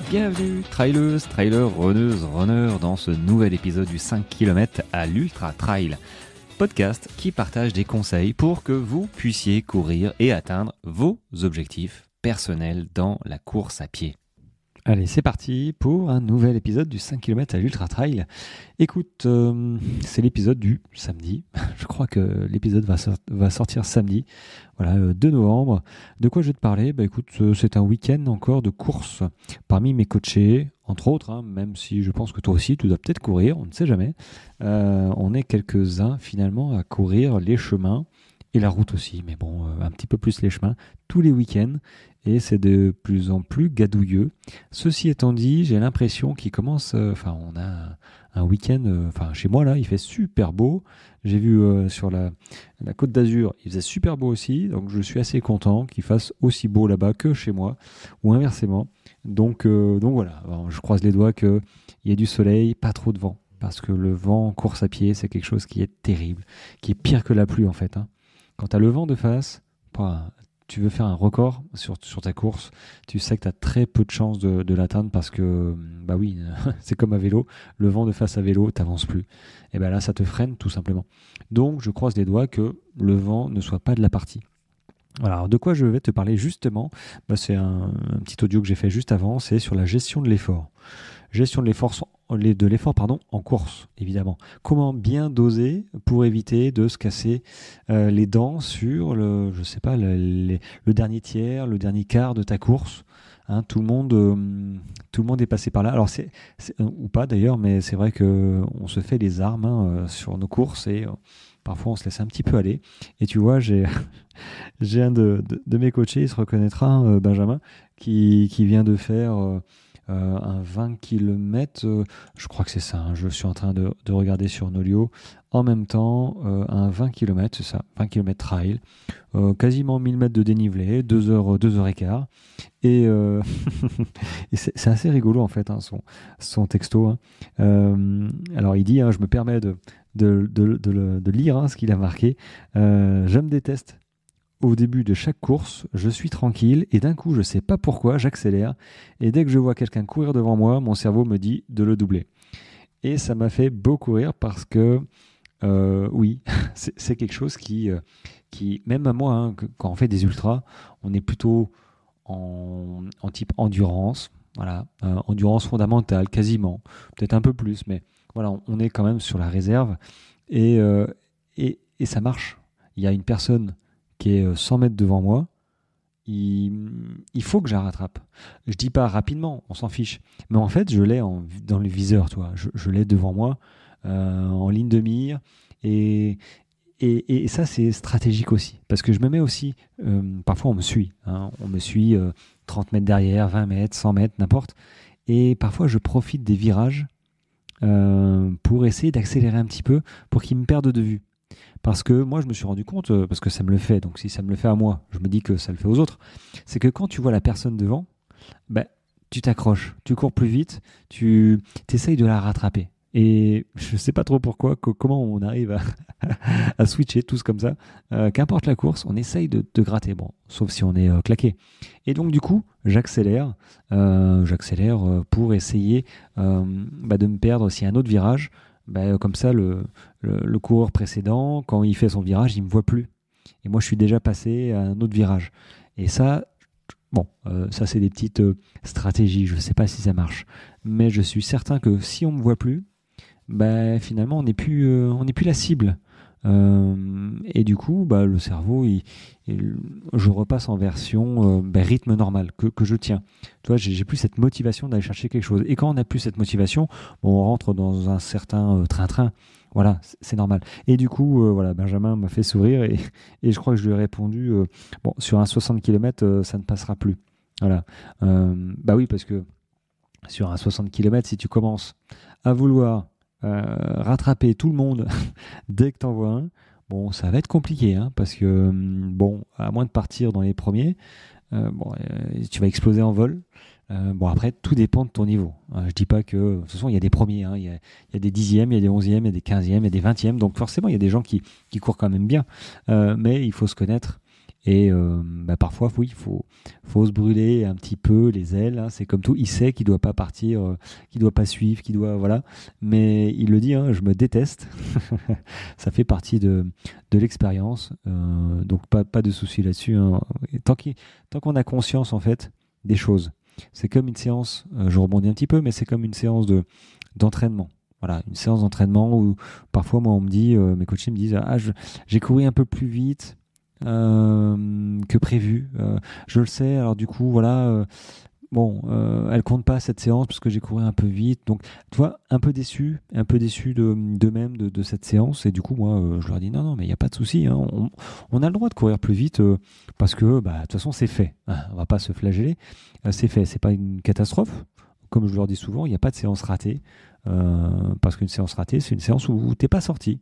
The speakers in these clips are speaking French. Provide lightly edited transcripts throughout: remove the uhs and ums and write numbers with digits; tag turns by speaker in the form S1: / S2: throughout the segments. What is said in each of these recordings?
S1: Bienvenue, traileuses, trailers, runneuses, runners, dans ce nouvel épisode du 5 km à l'Ultra Trail. Podcast qui partage des conseils pour que vous puissiez courir et atteindre vos objectifs personnels dans la course à pied. Allez, c'est parti pour un nouvel épisode du 5 km à l'Ultra Trail. Écoute, c'est l'épisode du samedi. Je crois que l'épisode va sortir samedi, voilà, 2 novembre. De quoi je vais te parler ? Écoute, c'est un week-end encore de course parmi mes coachés, entre autres, même si je pense que toi aussi, tu dois peut-être courir, on ne sait jamais. On est quelques-uns finalement à courir les chemins et la route aussi, mais bon, un petit peu plus les chemins, tous les week-ends. Et c'est de plus en plus gadouilleux. Ceci étant dit, j'ai l'impression qu'il commence... on a un week-end... chez moi, là, il fait super beau. J'ai vu sur la Côte d'Azur, il faisait super beau aussi. Donc, je suis assez content qu'il fasse aussi beau là-bas que chez moi. Ou inversement. Donc voilà, alors, je croise les doigts qu'il y ait du soleil, pas trop de vent. Parce que le vent en course à pied, c'est quelque chose qui est terrible. Qui est pire que la pluie, en fait. Quand tu as le vent de face... tu veux faire un record sur ta course, tu sais que tu as très peu de chances de l'atteindre parce que, c'est comme à vélo, le vent de face à vélo, tu n'avances plus. Et là, ça te freine tout simplement. Donc, je croise les doigts que le vent ne soit pas de la partie. Voilà, alors de quoi je vais te parler justement, c'est un petit audio que j'ai fait juste avant, c'est sur la gestion de l'effort. Gestion de l'effort en course, évidemment. Comment bien doser pour éviter de se casser les dents sur le dernier tiers, le dernier quart de ta course. Tout le monde est passé par là. Alors ou pas d'ailleurs, mais c'est vrai qu'on se fait les armes sur nos courses et parfois on se laisse un petit peu aller. Et tu vois, j'ai un de mes coachés, il se reconnaîtra, Benjamin, qui vient de faire... un 20 km, je crois que c'est ça, je suis en train de regarder sur Nolio, en même temps, un 20 km, c'est ça, 20 km trail, quasiment 1000 mètres de dénivelé, 2 heures et quart, et, et c'est assez rigolo en fait, son texto. Alors il dit, je me permets de lire ce qu'il a marqué, je me déteste. Au début de chaque course, je suis tranquille et d'un coup, je ne sais pas pourquoi, j'accélère. Et dès que je vois quelqu'un courir devant moi, mon cerveau me dit de le doubler. Et ça m'a fait beaucoup rire parce que, oui, c'est quelque chose qui, même à moi, quand on fait des ultras, on est plutôt en type endurance. Voilà, endurance fondamentale, quasiment. Peut-être un peu plus, mais voilà, on est quand même sur la réserve. Et ça marche. Il y a une personne qui est 100 mètres devant moi, il faut que je la rattrape. Je dis pas rapidement, on s'en fiche. Mais en fait, je l'ai dans le viseur, toi. Je l'ai devant moi, en ligne de mire. Et ça, c'est stratégique aussi. Parce que je me mets aussi... parfois, on me suit. On me suit 30 mètres derrière, 20 mètres, 100 mètres, n'importe. Et parfois, je profite des virages pour essayer d'accélérer un petit peu pour qu'ils me perdent de vue. Parce que moi, je me suis rendu compte, parce que ça me le fait, donc si ça me le fait à moi, je me dis que ça le fait aux autres, c'est que quand tu vois la personne devant, tu t'accroches, tu cours plus vite, tu essayes de la rattraper. Et je ne sais pas trop pourquoi, comment on arrive à switcher tous comme ça. Qu'importe la course, on essaye de gratter, bon, sauf si on est claqué. Et donc du coup, j'accélère pour essayer de me perdre s'il y a un autre virage. Comme ça, le coureur précédent, quand il fait son virage, il ne me voit plus. Et moi, je suis déjà passé à un autre virage. Et ça, ça c'est des petites stratégies. Je ne sais pas si ça marche. Mais je suis certain que si on ne me voit plus, finalement, on n'est plus la cible. Et du coup, le cerveau, je repasse en version rythme normal que je tiens. Tu vois, j'ai plus cette motivation d'aller chercher quelque chose. Et quand on n'a plus cette motivation, on rentre dans un certain train-train. Voilà, c'est normal. Et du coup, Benjamin m'a fait sourire et je crois que je lui ai répondu sur un 60 km, ça ne passera plus. Voilà. Oui, parce que sur un 60 km, si tu commences à vouloir rattraper tout le monde dès que tu en vois un, ça va être compliqué, parce que, à moins de partir dans les premiers, tu vas exploser en vol. Après, tout dépend de ton niveau. Je dis pas que, de toute façon, il y a des premiers, il y a des 10e, il y a des 11e, il y a des 15e, il y a des 20e, donc forcément, il y a des gens qui courent quand même bien, mais il faut se connaître Et parfois, oui, faut se brûler un petit peu les ailes. Hein, c'est comme tout. Il sait qu'il doit pas partir, qu'il doit pas suivre, qu'il doit voilà. Mais il le dit. Hein, je me déteste. Ça fait partie de l'expérience. Donc pas de souci là-dessus. Hein. Et tant qu'on a conscience en fait des choses, c'est comme une séance. Je rebondis un petit peu, mais c'est comme une séance d'entraînement. Voilà, une séance d'entraînement où parfois moi on me dit, mes coachs me disent, j'ai couru un peu plus vite que prévu. Je le sais, alors du coup, voilà, elle compte pas cette séance parce que j'ai couru un peu vite. Donc, tu vois, un peu déçu d'eux-mêmes de cette séance. Et du coup, moi, je leur dis non, mais il n'y a pas de souci. Hein, on a le droit de courir plus vite parce que, de toute façon, c'est fait. Hein, on va pas se flageller. C'est fait. C'est pas une catastrophe. Comme je leur dis souvent, il n'y a pas de séance ratée. Parce qu'une séance ratée, c'est une séance où tu n'es pas sorti.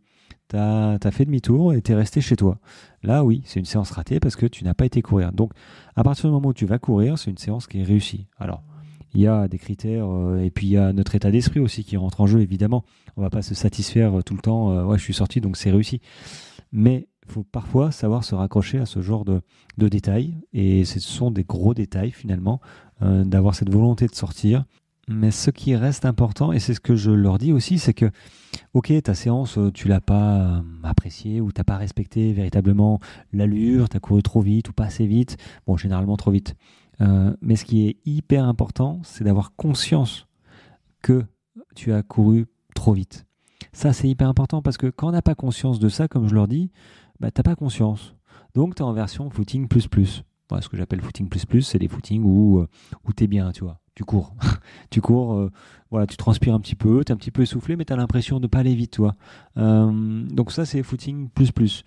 S1: Tu as fait demi-tour et tu es resté chez toi. Là, oui, c'est une séance ratée parce que tu n'as pas été courir. Donc, à partir du moment où tu vas courir, c'est une séance qui est réussie. Alors, il y a des critères et puis il y a notre état d'esprit aussi qui rentre en jeu, évidemment. On ne va pas se satisfaire tout le temps. Ouais, je suis sorti, donc c'est réussi. Mais il faut parfois savoir se raccrocher à ce genre de détails. Et ce sont des gros détails, finalement, d'avoir cette volonté de sortir. Mais ce qui reste important, et c'est ce que je leur dis aussi, c'est que, ok, ta séance, tu l'as pas appréciée ou tu n'as pas respecté véritablement l'allure, tu as couru trop vite ou pas assez vite, bon, généralement trop vite. Mais ce qui est hyper important, c'est d'avoir conscience que tu as couru trop vite. Ça, c'est hyper important parce que quand on n'a pas conscience de ça, comme je leur dis, tu n'as pas conscience. Donc, tu es en version footing plus plus. Voilà, ce que j'appelle footing plus plus, c'est des footings où tu es bien, tu vois. Tu cours. Tu cours, voilà, tu transpires un petit peu, tu es un petit peu essoufflé, mais tu as l'impression de ne pas aller vite, toi. Donc ça, c'est footing plus plus.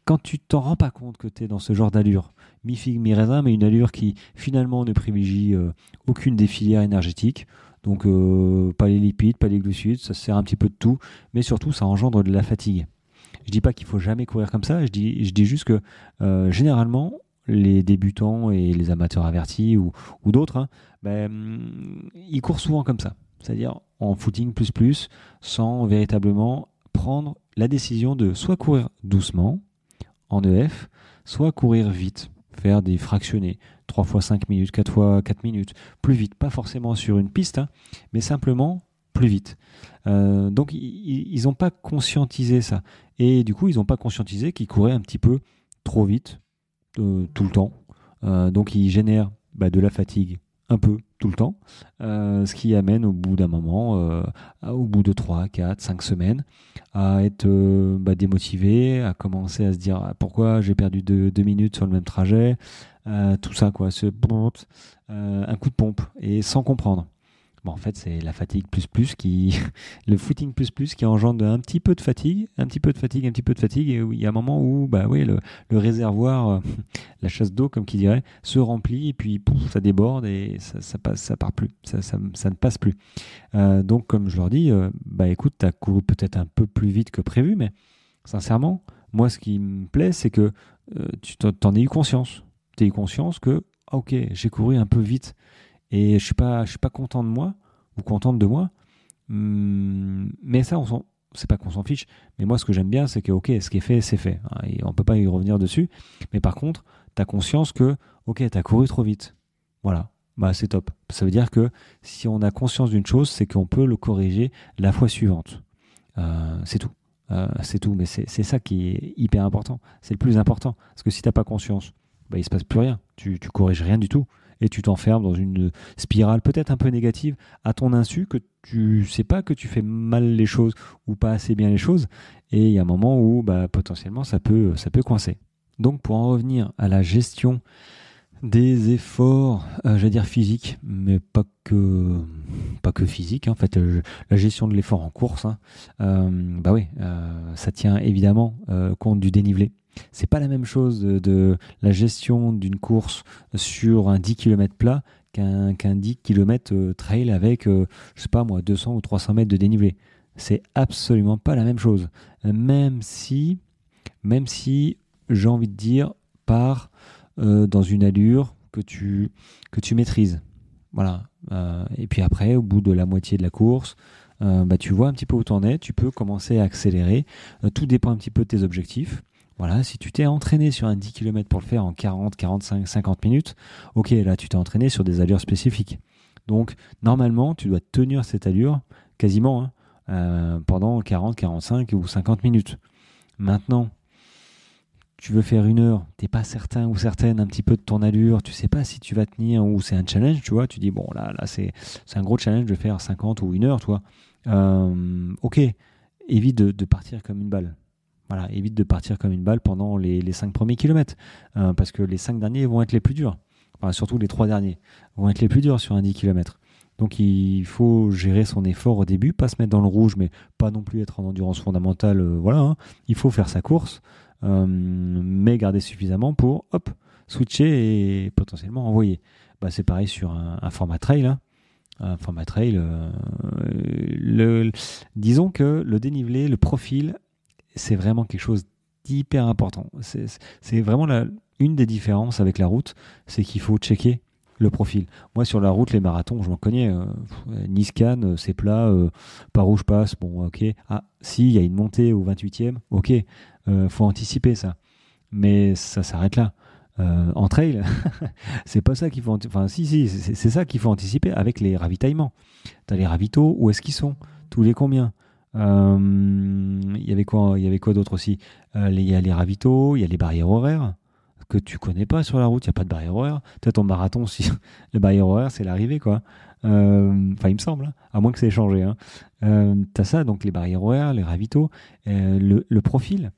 S1: Quand tu t'en rends pas compte que tu es dans ce genre d'allure, mi-figue, mi-raisin, mais une allure qui finalement ne privilégie aucune des filières énergétiques, donc pas les lipides, pas les glucides, ça sert un petit peu de tout, mais surtout ça engendre de la fatigue. Je dis pas qu'il faut jamais courir comme ça, je dis juste que généralement, les débutants et les amateurs avertis ou d'autres, hein, ils courent souvent comme ça. C'est-à-dire en footing plus plus, sans véritablement prendre la décision de soit courir doucement en EF, soit courir vite, faire des fractionnés, 3 fois 5 minutes, 4 fois 4 minutes, plus vite, pas forcément sur une piste, hein, mais simplement plus vite. Donc ils n'ont pas conscientisé ça. Et du coup, ils n'ont pas conscientisé qu'ils couraient un petit peu trop vite tout le temps. Donc ils génèrent de la fatigue un peu tout le temps, ce qui amène au bout d'un moment, au bout de 3, 4, 5 semaines, à être démotivé, à commencer à se dire pourquoi j'ai perdu 2 minutes sur le même trajet, tout ça, quoi, un coup de pompe, et sans comprendre. Bon, en fait, c'est la fatigue plus plus le footing plus plus qui engendre un petit peu de fatigue, un petit peu de fatigue, un petit peu de fatigue. Et il y a un moment où, le réservoir, la chasse d'eau, comme qui dirait, se remplit et puis pouf, ça déborde et ça passe, ça part plus, ça ne passe plus. Donc, comme je leur dis, écoute, t'as couru peut-être un peu plus vite que prévu, mais sincèrement, moi, ce qui me plaît, c'est que tu t'en aies eu conscience. Tu as eu conscience que, ok, j'ai couru un peu vite. Et je suis pas content de moi ou contente de moi. Mais ça, c'est pas qu'on s'en fiche. Mais moi, ce que j'aime bien, c'est que, ok, ce qui est fait, c'est fait. Hein, et on peut pas y revenir dessus. Mais par contre, tu as conscience que, ok, tu as couru trop vite. Voilà. C'est top. Ça veut dire que si on a conscience d'une chose, c'est qu'on peut le corriger la fois suivante. C'est tout. C'est tout. Mais c'est ça qui est hyper important. C'est le plus important. Parce que si tu n'as pas conscience, il se passe plus rien. Tu corriges rien du tout. Et tu t'enfermes dans une spirale peut-être un peu négative à ton insu, que tu sais pas que tu fais mal les choses ou pas assez bien les choses. Et il y a un moment où potentiellement ça peut coincer. Donc pour en revenir à la gestion des efforts, j'allais dire physiques, mais pas que physique, hein, en fait, la gestion de l'effort en course, hein, ça tient évidemment compte du dénivelé. C'est pas la même chose de la gestion d'une course sur un 10 km plat qu'un 10 km trail avec, je sais pas moi, 200 ou 300 mètres de dénivelé. C'est absolument pas la même chose. Même si j'ai envie de dire, par dans une allure que tu maîtrises. Voilà. Et puis après, au bout de la moitié de la course, tu vois un petit peu où tu en es, tu peux commencer à accélérer. Tout dépend un petit peu de tes objectifs. Voilà, si tu t'es entraîné sur un 10 km pour le faire en 40, 45, 50 minutes, ok, là tu t'es entraîné sur des allures spécifiques. Donc normalement, tu dois tenir cette allure quasiment pendant 40, 45 ou 50 minutes. Maintenant, tu veux faire 1 heure, t'es pas certain ou certaine un petit peu de ton allure, tu sais pas si tu vas tenir ou c'est un challenge, tu vois, tu dis bon là c'est un gros challenge de faire 50 ou 1 heure, toi. Ok, évite de partir comme une balle. Voilà, évite de partir comme une balle pendant les 5 premiers kilomètres, parce que les 5 derniers vont être les plus durs. Enfin, surtout les 3 derniers vont être les plus durs sur un 10 km. Donc il faut gérer son effort au début, pas se mettre dans le rouge, mais pas non plus être en endurance fondamentale. Voilà, hein. Il faut faire sa course, mais garder suffisamment pour hop, switcher et potentiellement envoyer. Bah, c'est pareil sur un format trail. Hein. Un format trail, disons que le dénivelé, le profil, c'est vraiment quelque chose d'hyper important. C'est vraiment une des différences avec la route, c'est qu'il faut checker le profil. Moi, sur la route, les marathons, je m'en connais. Nice-Cannes, c'est plat, par où je passe, bon, ok. Ah, si, il y a une montée au 28e, ok, faut anticiper ça. Mais ça s'arrête là. En trail, c'est pas ça qu'il faut enfin si c'est ça qu'il faut anticiper avec les ravitaillements. T'as les ravitaux, où est-ce qu'ils sont, tous les combien. Il y avait quoi d'autre aussi. Il y a les ravitaux, il y a les barrières horaires que tu connais pas sur la route. Il y a pas de barrière horaire. Toi, ton marathon, si le barrière horaire, c'est l'arrivée, quoi. Enfin, il me semble, hein, à moins que ça ait changé, hein. T'as ça, donc les barrières horaires, les ravitaux, le profil.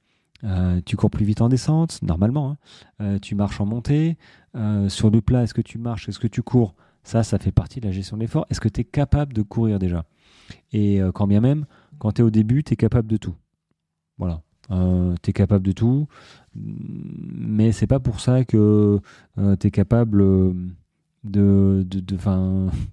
S1: Tu cours plus vite en descente, normalement, hein. Tu marches en montée. Sur le plat, est-ce que tu marches, est-ce que tu cours? Ça fait partie de la gestion de l'effort. Est-ce que tu es capable de courir déjà? Et quand bien même, quand tu es au début, tu es capable de tout. Voilà. Tu es capable de tout. Mais c'est pas pour ça que tu es capable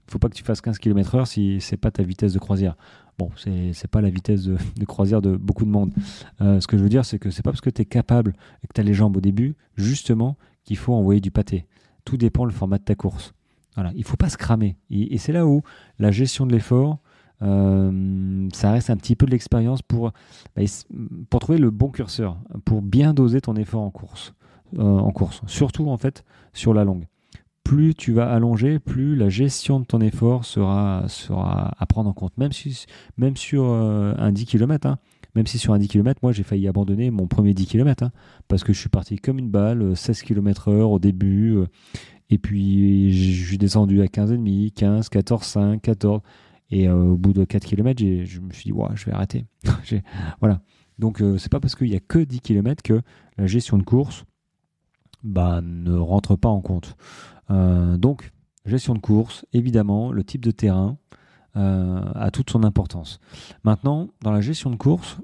S1: faut pas que tu fasses 15 km/h si c'est pas ta vitesse de croisière. Bon, c'est pas la vitesse de croisière de beaucoup de monde. Ce que je veux dire, c'est que c'est pas parce que tu es capable et que tu as les jambes au début, justement, qu'il faut envoyer du pâté. Tout dépend le format de ta course. Voilà, il faut pas se cramer. Et c'est là où la gestion de l'effort, ça reste un petit peu de l'expérience pour trouver le bon curseur, pour bien doser ton effort en course. Surtout, en fait, sur la longue. Plus tu vas allonger, plus la gestion de ton effort sera à prendre en compte. Même sur un 10 km, hein. Même si sur un 10 km, moi j'ai failli abandonner mon premier 10 km, hein, parce que je suis parti comme une balle, 16 km/h au début, et puis je suis descendu à 15,5, 15, 14, 5, 14. Et au bout de 4 km, je me suis dit, ouais, je vais arrêter. Voilà. Donc, c'est pas parce qu'il n'y a que 10 km que la gestion de course ne rentre pas en compte. Donc, gestion de course, évidemment, le type de terrain a toute son importance. Maintenant, dans la gestion de course,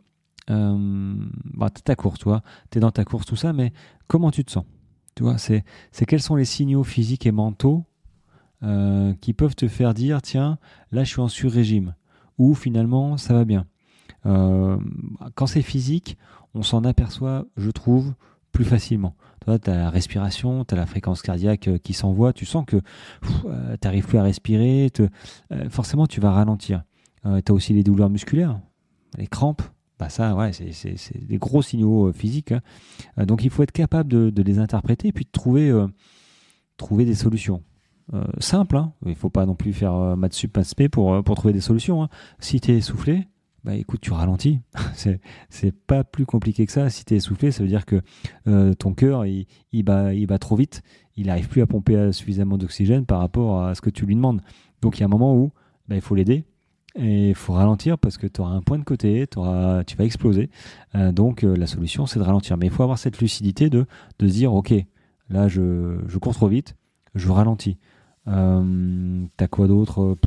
S1: t'es ta course, tu vois, t'es dans ta course, tout ça, mais comment tu te sens? Tu vois, c'est quels sont les signaux physiques et mentaux qui peuvent te faire dire, tiens, là je suis en sur-régime, ou finalement ça va bien. Quand c'est physique, on s'en aperçoit, je trouve, plus facilement. Tu as la respiration, tu as la fréquence cardiaque qui s'envoie, tu sens que tu n'arrives plus à respirer, forcément tu vas ralentir. Tu as aussi les douleurs musculaires, les crampes. Ça, ouais, c'est des gros signaux physiques, hein. Donc il faut être capable de les interpréter et puis de trouver des solutions. Simple, hein. Il ne faut pas non plus faire maths sup, maths spé pour trouver des solutions, hein. Si tu es essoufflé, écoute, tu ralentis. c'est pas plus compliqué que ça. Si tu es essoufflé, ça veut dire que ton cœur, il bat trop vite. Il n'arrive plus à pomper suffisamment d'oxygène par rapport à ce que tu lui demandes. Donc il y a un moment où il faut l'aider et il faut ralentir parce que tu auras un point de côté, tu vas exploser. Donc la solution, c'est de ralentir. Mais il faut avoir cette lucidité de se dire, ok, là je cours trop vite, je ralentis. T'as quoi d'autre?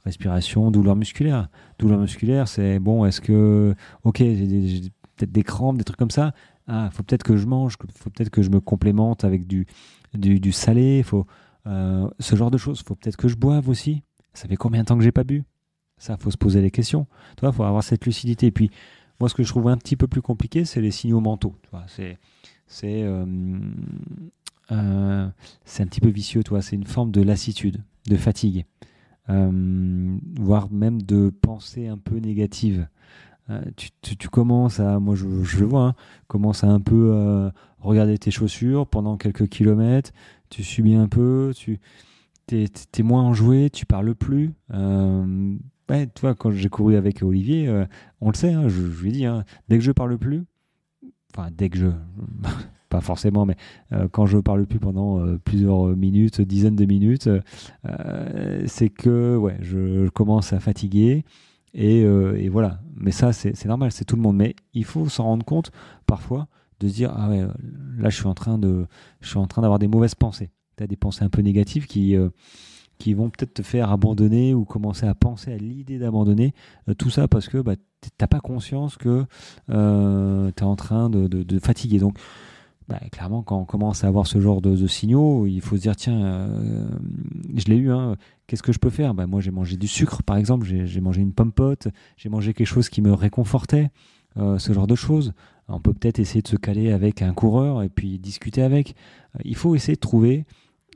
S1: Respiration, douleur musculaire. Douleur musculaire, c'est bon, est-ce que... Ok, j'ai peut-être des crampes, des trucs comme ça. Ah, faut peut-être que je mange, faut peut-être que je me complémente avec du salé, ce genre de choses. Faut peut-être que je boive aussi. Ça fait combien de temps que j'ai pas bu? Ça, faut se poser les questions. Tu vois, faut avoir cette lucidité. Et puis, moi, ce que je trouve un petit peu plus compliqué, c'est les signaux mentaux. Tu vois, c'est un petit peu vicieux, toi. C'est une forme de lassitude, de fatigue, voire même de pensée un peu négative. tu commences à, moi je le vois, hein, commence à un peu regarder tes chaussures pendant quelques kilomètres, tu subis un peu, t'es moins enjoué, tu parles plus. Ouais, tu vois, quand j'ai couru avec Olivier, on le sait, hein, je lui ai dit, hein, dès que je parle plus, enfin dès que je, pas forcément, mais quand je parle plus pendant plusieurs minutes, dizaines de minutes, c'est que ouais, je commence à fatiguer. Et voilà. Mais ça, c'est normal, c'est tout le monde. Mais il faut s'en rendre compte parfois de se dire, ah ouais, là, je suis en train d'avoir des mauvaises pensées. Tu as des pensées un peu négatives qui vont peut-être te faire abandonner ou commencer à penser à l'idée d'abandonner. Tout ça parce que bah, t'as pas conscience que tu es en train de fatiguer. Donc, bah, clairement, quand on commence à avoir ce genre de signaux, il faut se dire, tiens, je l'ai eu, hein, qu'est-ce que je peux faire? Bah, moi, j'ai mangé du sucre, par exemple, j'ai mangé une pomme pote, j'ai mangé quelque chose qui me réconfortait, ce genre de choses. On peut peut-être essayer de se caler avec un coureur et puis discuter avec. Il faut essayer de trouver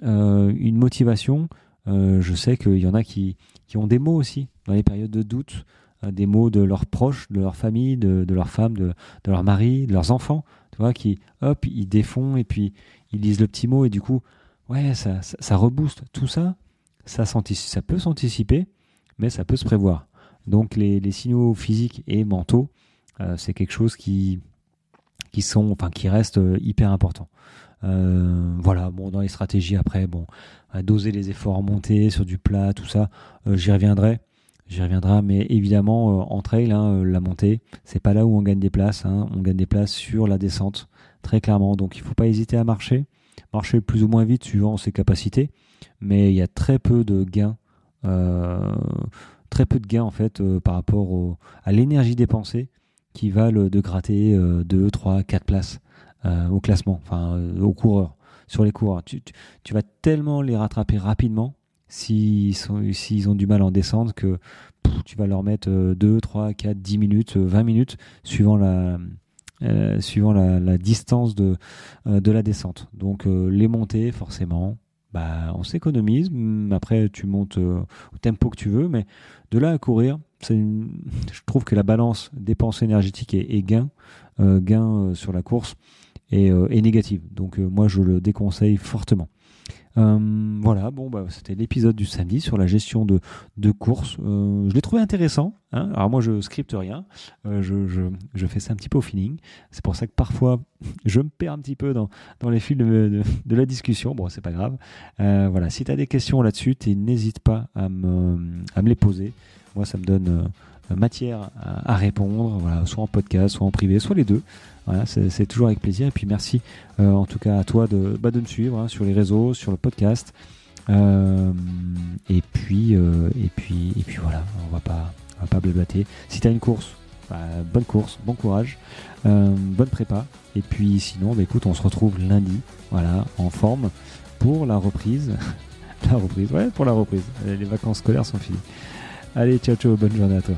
S1: une motivation. Je sais qu'il y en a qui ont des mots aussi dans les périodes de doute, des mots de leurs proches, de leur famille, de leur femme, de leur mari, de leurs enfants, tu vois, qui, hop, ils défont et puis ils lisent le petit mot et du coup, ouais, ça rebooste. Tout ça, ça peut s'anticiper, mais ça peut se prévoir. Donc les signaux physiques et mentaux, c'est quelque chose qui reste hyper important. Voilà, bon, dans les stratégies après, bon, à doser les efforts en montée sur du plat, tout ça, j'y reviendrai. J'y reviendrai, mais évidemment, en trail, hein, la montée, c'est pas là où on gagne des places, hein, on gagne des places sur la descente, très clairement. Donc il faut pas hésiter à marcher plus ou moins vite suivant ses capacités, mais il y a euh, très peu de gains en fait par rapport à l'énergie dépensée qui valent de gratter 2, 3, 4 places au classement, enfin aux coureurs, sur les coureurs. Tu vas tellement les rattraper rapidement s'ils ont du mal en descente que tu vas leur mettre 2, 3, 4, 10 minutes, 20 minutes, suivant la distance de la descente. Donc les montées, forcément, bah, on s'économise. Après, tu montes au tempo que tu veux, mais de là à courir, je trouve que la balance dépense énergétique et gain sur la course est négative. Donc moi, je le déconseille fortement. Voilà, bon, bah, c'était l'épisode du samedi sur la gestion de course. Je l'ai trouvé intéressant, hein. Alors moi, je scripte rien. Je fais ça un petit peu au feeling. C'est pour ça que parfois, je me perds un petit peu dans les fils de la discussion. Bon, c'est pas grave. Voilà, si tu as des questions là-dessus, n'hésite pas à me les poser. Moi, ça me donne matière à répondre, voilà, soit en podcast, soit en privé, soit les deux. Voilà, c'est toujours avec plaisir. Et puis merci en tout cas à toi de me suivre, hein, sur les réseaux, sur le podcast. Et puis voilà, on va pas blablater. Si tu as une course, bah, bonne course, bon courage, bonne prépa. Et puis sinon, bah, écoute, on se retrouve lundi, voilà, en forme pour la reprise. Pour la reprise. Les vacances scolaires sont finies. Allez, ciao, ciao, bonne journée à toi.